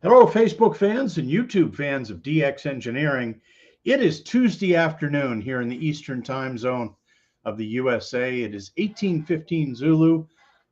Hello, Facebook fans and YouTube fans of DX Engineering. It is Tuesday afternoon here in the Eastern time zone of the USA. It is 18:15 Zulu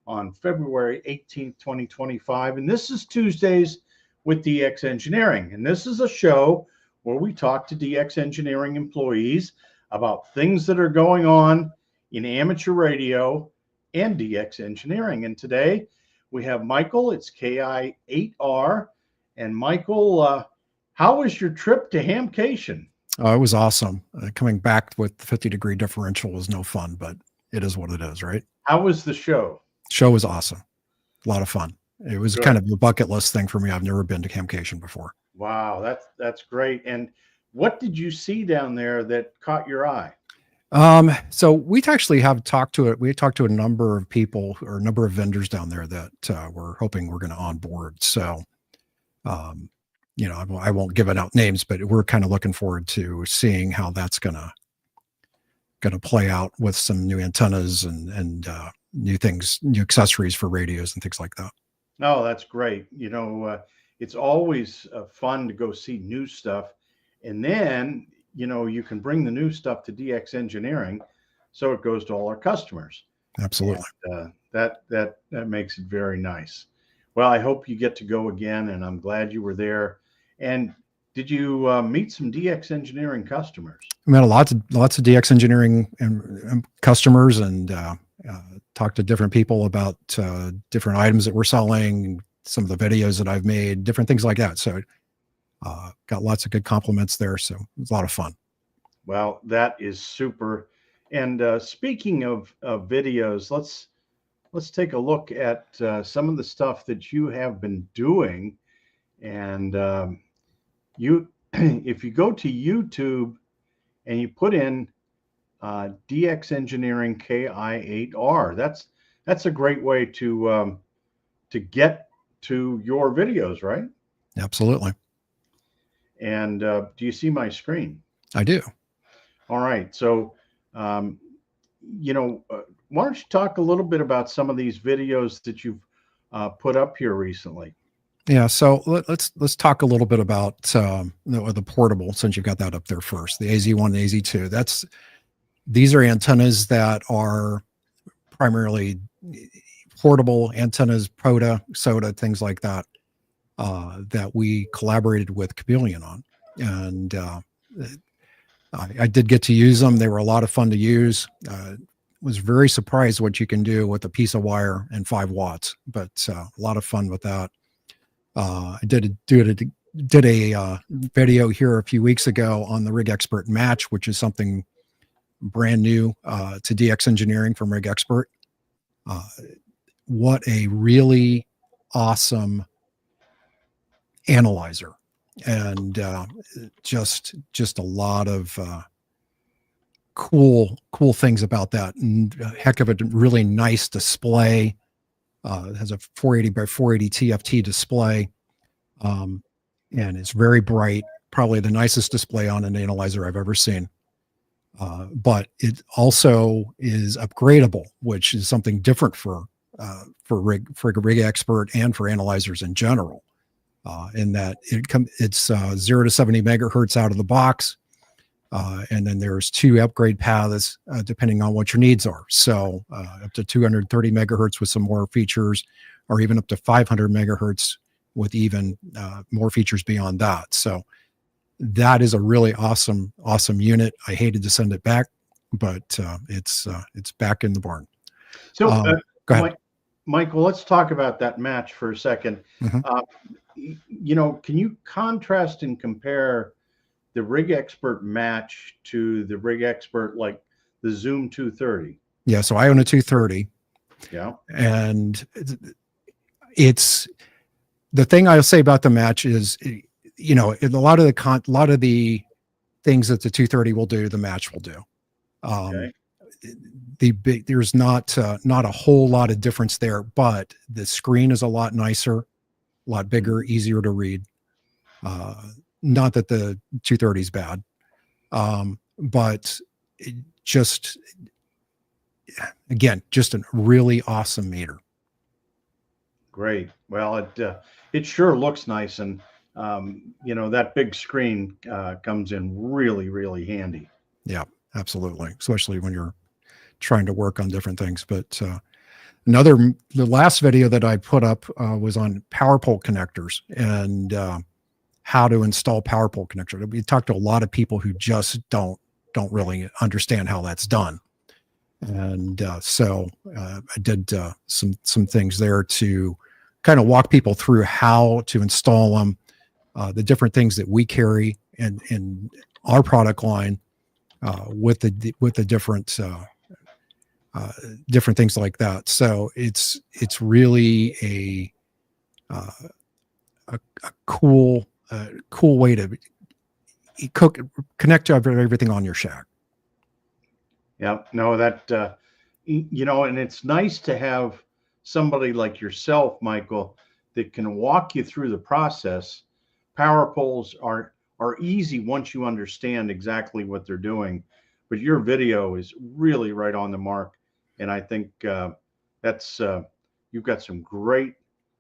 on February 18th, 2025. And this is Tuesdays with DX Engineering. And this is a show where we talk to DX Engineering employees about things that are going on in amateur radio and DX Engineering. And today we have Michael. It's KI8R. And Michael, how was your trip to Hamcation? Oh, it was awesome. Coming back with the 50-degree differential was no fun, but it is what it is, right? How was the show? Show was awesome. A lot of fun. It was Good. kind of a bucket list thing for me. I've never been to Hamcation before. Wow, that's great. And what did you see down there that caught your eye? So we actually have talked to it. We talked to a number of people or a number of vendors down there that we're hoping we're going to onboard. So, I won't give it out names, but we're kind of looking forward to seeing how that's gonna play out with some new antennas and new things, new accessories for radios and things like that. Oh, that's great. It's always fun to go see new stuff, and then you can bring the new stuff to DX Engineering, so it goes to all our customers. Absolutely. And, that makes it very nice. Well, I hope you get to go again, and I'm glad you were there. And did you meet some DX Engineering customers? I met lots of DX Engineering and customers, and talked to different people about different items that we're selling, some of the videos that I've made, different things like that. So got lots of good compliments there. So it was a lot of fun. Well, that is super. And speaking of videos, let's take a look at some of the stuff that you have been doing. And if you go to YouTube and you put in DX Engineering KI8R, that's a great way to get to your videos, right? Absolutely. And do you see my screen? I do. All right. So, why don't you talk a little bit about some of these videos that you've put up here recently? Yeah, so let's talk a little bit about the portable, since you've got that up there first. The AZ1 and AZ2. These are antennas that are primarily portable antennas, POTA, SOTA, things like that, that we collaborated with Chameleon on, and I did get to use them. They were a lot of fun to use. Was very surprised what you can do with a piece of wire and 5 watts, but a lot of fun with that. I did a video here a few weeks ago on the Rig Expert Match, which is something brand new to DX Engineering from Rig Expert. What a really awesome analyzer, and just a lot of cool things about that, and a heck of a really nice display. It has a 480 by 480 TFT display, and it's very bright, probably the nicest display on an analyzer I've ever seen. But it also is upgradable, which is something different for Rig Expert and for analyzers in general, in that it's 0 to 70 megahertz out of the box. And then there's 2 upgrade paths depending on what your needs are. So up to 230 megahertz with some more features, or even up to 500 megahertz with even more features beyond that. So that is a really awesome unit. I hated to send it back, but it's back in the barn. So go ahead, Michael. Let's talk about that match for a second. Mm-hmm. Can you contrast and compare the Rig Expert Match to the Rig Expert, like the Zoom 230? Yeah, so I own a 230. Yeah. And it's the thing I'll say about the Match is, a lot of the things that the 230 will do, the Match will do. Okay. There's not a whole lot of difference there, but the screen is a lot nicer, a lot bigger, easier to read. Not that the 230 is bad, but just a really awesome meter. Great. Well, it sure looks nice. And, you know, that big screen comes in really, really handy. Yeah, absolutely. Especially when you're trying to work on different things. But the last video that I put up was on Powerpole connectors and how to install Powerpole connector. We talked to a lot of people who just don't really understand how that's done. And so I did some things there to kind of walk people through how to install them, the different things that we carry in our product line with the different different things like that. So it's really a cool way to connect to everything on your shack. Yeah, no, that, you know, and it's nice to have somebody like yourself, Michael, that can walk you through the process. Power poles are easy once you understand exactly what they're doing, but your video is really right on the mark. And I think that's you've got some great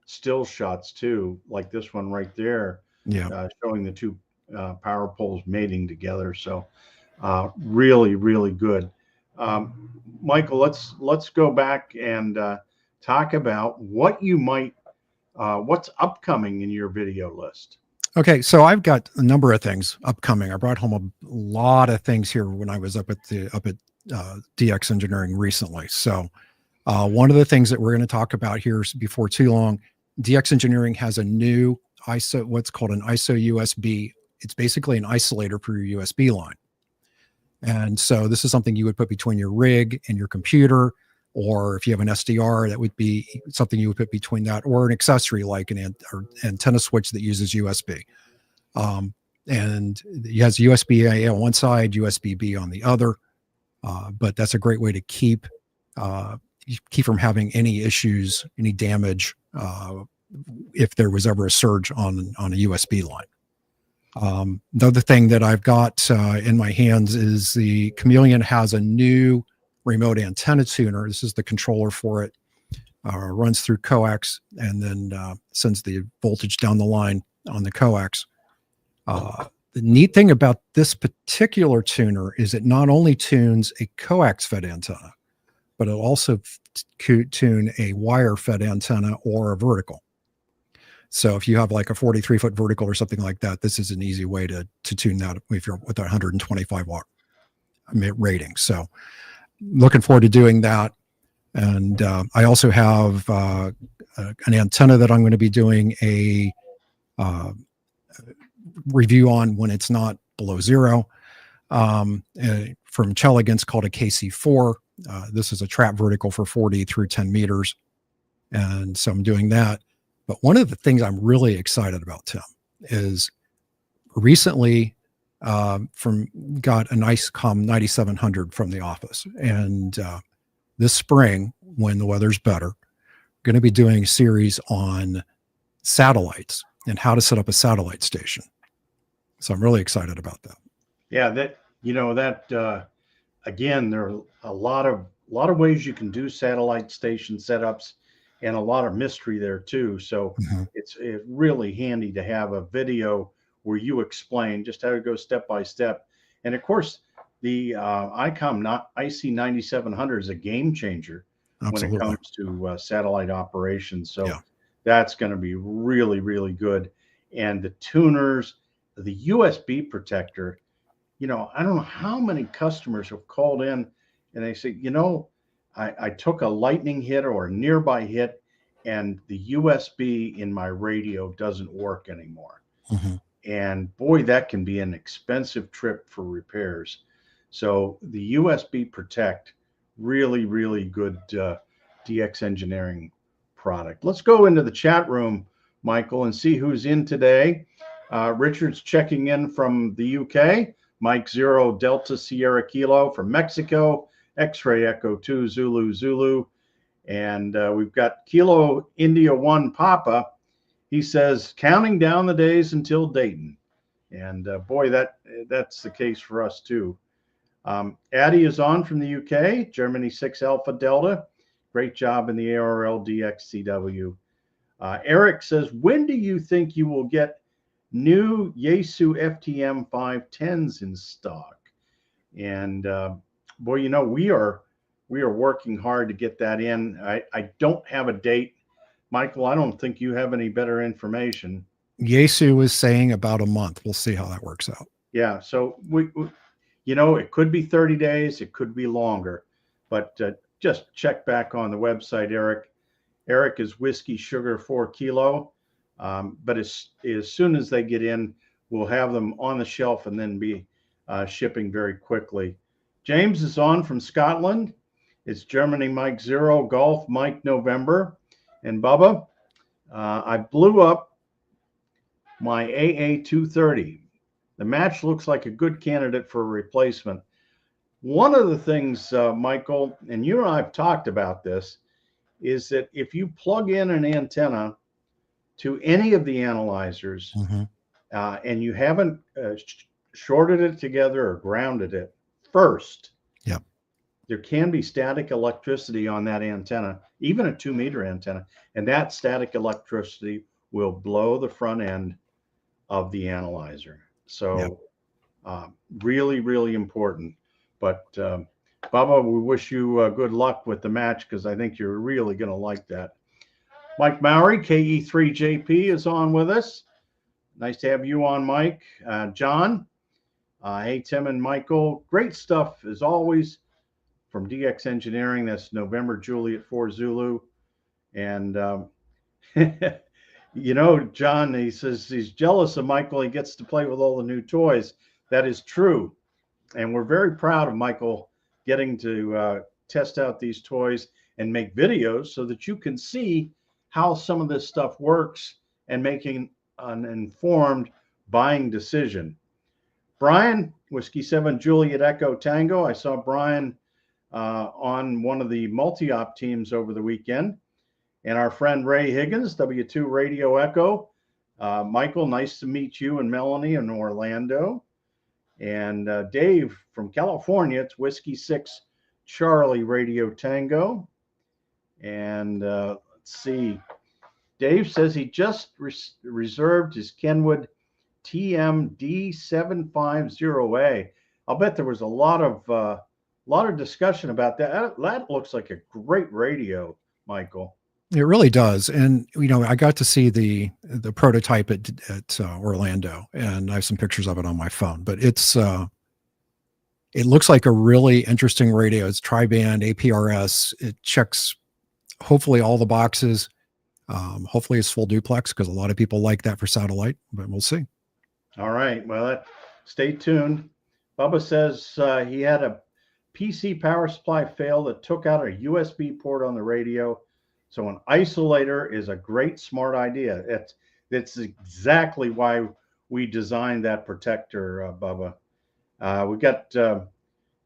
still shots too, like this one right there, Yeah. showing the two power poles mating together. So really, really good. Michael, let's go back and talk about what you might what's upcoming in your video list. Okay, so I've got a number of things upcoming. I brought home a lot of things here when I was up at DX Engineering recently. So one of the things that we're going to talk about here before too long, DX Engineering has a new ISO, what's called an ISO USB. It's basically an isolator for your USB line. And so this is something you would put between your rig and your computer, or if you have an SDR, that would be something you would put between that, or an accessory like an antenna switch that uses USB. And it has USB A on one side, USB B on the other. But that's a great way to keep from having any issues, any damage, if there was ever a surge on a USB line. The other thing that I've got in my hands is the Chameleon has a new remote antenna tuner. This is the controller for it. Runs through coax and then sends the voltage down the line on the coax. The neat thing about this particular tuner is it not only tunes a coax fed antenna, but it'll also tune a wire fed antenna or a vertical. So if you have like a 43-foot vertical or something like that, this is an easy way to tune that if you're with a 125 watt rating. So looking forward to doing that. And I also have an antenna that I'm going to be doing a review on when it's not below zero from Chelegans called a KC4. This is a trap vertical for 40 through 10 meters. And so I'm doing that. But one of the things I'm really excited about, Tim, is recently got a nice COM 9700 from the office. And this spring, when the weather's better, going to be doing a series on satellites and how to set up a satellite station. So I'm really excited about that. Yeah, that, you know, that again, there are a lot of ways you can do satellite station setups, and a lot of mystery there too. So it's really handy to have a video where you explain just how to go step by step. And of course, the ICOM IC9700 is a game changer. Absolutely. When it comes to satellite operations. So that's going to be really, really good. And the tuners, the USB protector, you know, I don't know how many customers have called in and they say, you know, I took a lightning hit or a nearby hit and the USB in my radio doesn't work anymore. And boy, that can be an expensive trip for repairs. So the USB Protect, really, really good DX Engineering product. Let's go into the chat room, Michael, and see who's in today. Richard's checking in from the UK. Mike 0 Delta Sierra Kilo from Mexico. X-Ray Echo 2 Zulu Zulu. And we've got Kilo India 1 Papa. He says, counting down the days until Dayton. And boy, that's the case for us too. Addie is on from the UK, Germany 6 Alpha Delta. Great job in the ARL DXCW. Eric says, when do you think you will get new Yaesu FTM 510s in stock? And boy, you know, we are working hard to get that in. I don't have a date. Michael, I don't think you have any better information. Yaesu is saying about a month. We'll see how that works out. Yeah, so we you know, it could be 30 days, it could be longer, but just check back on the website, Eric. Eric is Whiskey Sugar 4 Kilo, but as soon as they get in, we'll have them on the shelf and then be shipping very quickly. James is on from Scotland. It's Germany Mike 0, Golf Mike November. And Bubba, I blew up my AA230. The match looks like a good candidate for a replacement. One of the things, Michael, and you and I have talked about this, is that if you plug in an antenna to any of the analyzers and you haven't shorted it together or grounded it first, there can be static electricity on that antenna, even a 2-meter antenna, and that static electricity will blow the front end of the analyzer. So really, really important. But Bubba, we wish you good luck with the match, because I think you're really going to like that. Mike Mowry, KE3JP, is on with us. Nice to have you on, Mike. John, hey, Tim and Michael. Great stuff, as always, from DX Engineering. That's November Juliet 4 Zulu. And, you know, John, he says he's jealous of Michael. He gets to play with all the new toys. That is true. And we're very proud of Michael getting to test out these toys and make videos so that you can see how some of this stuff works and making an informed buying decision. Brian, Whiskey 7 Juliet Echo Tango. I saw Brian on one of the multi-op teams over the weekend. And our friend Ray Higgins, W2 Radio Echo. Michael, nice to meet you and Melanie in Orlando. And Dave from California, it's Whiskey 6 Charlie Radio Tango. And let's see. Dave says he just reserved his Kenwood TMD750A. I'll bet there was a lot of discussion about that. That looks like a great radio, Michael. It really does. And, you know, I got to see the prototype at Orlando, and I have some pictures of it on my phone, but it looks like a really interesting radio. It's tri-band APRS. It checks hopefully all the boxes. Hopefully it's full duplex, because a lot of people like that for satellite, but we'll see. All right. Well, stay tuned. Bubba says he had a PC power supply fail that took out a USB port on the radio. So an isolator is a great, smart idea. That's exactly why we designed that protector, Bubba. We got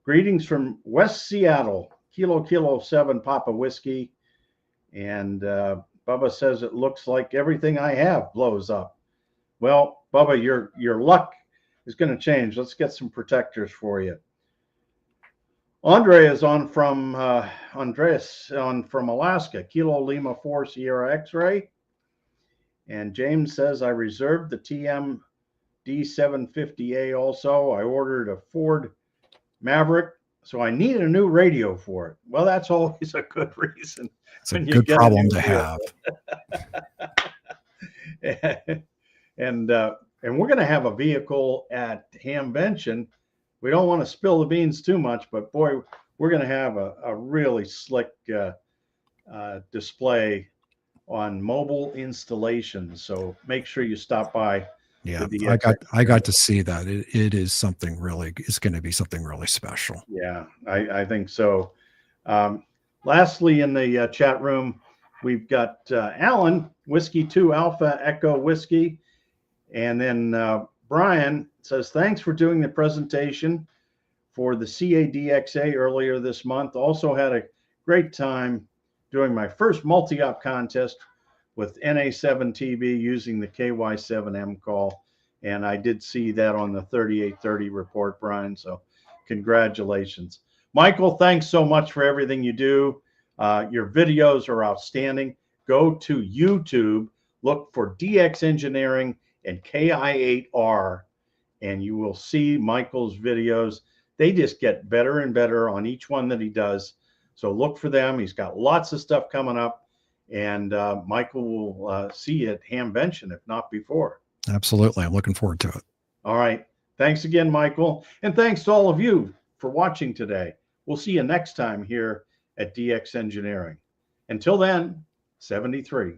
greetings from West Seattle, Kilo 7 Papa Whiskey. And Bubba says it looks like everything I have blows up. Well, Bubba, your luck is going to change. Let's get some protectors for you. Andreas on from Alaska, Kilo Lima 4 Sierra X-ray. And James says, I reserved the TM D750A also. I ordered a Ford Maverick, so I need a new radio for it. Well, that's always a good reason. It's a good problem to have. And we're going to have a vehicle at Hamcation. We don't want to spill the beans too much, but boy, we're going to have a really slick display on mobile installations. So make sure you stop by. Yeah, I got to see that. It is something really. It's going to be something really special. Yeah, I think so. Lastly, in the chat room, we've got Alan, Whiskey 2 Alpha Echo Whiskey, and then Brian says, thanks for doing the presentation for the CADXA earlier this month. Also had a great time doing my first multi-op contest with NA7 TV using the KY7M call. And I did see that on the 3830 report, Brian. So congratulations. Michael, thanks so much for everything you do. Your videos are outstanding. go to YouTube, look for DX Engineering and KI8R, and you will see Michael's videos. They just get better and better on each one that he does. So look for them. He's got lots of stuff coming up, and Michael will see you at Hamcation, if not before. Absolutely. I'm looking forward to it. All right. Thanks again, Michael. And thanks to all of you for watching today. We'll see you next time here at DX Engineering. Until then, 73.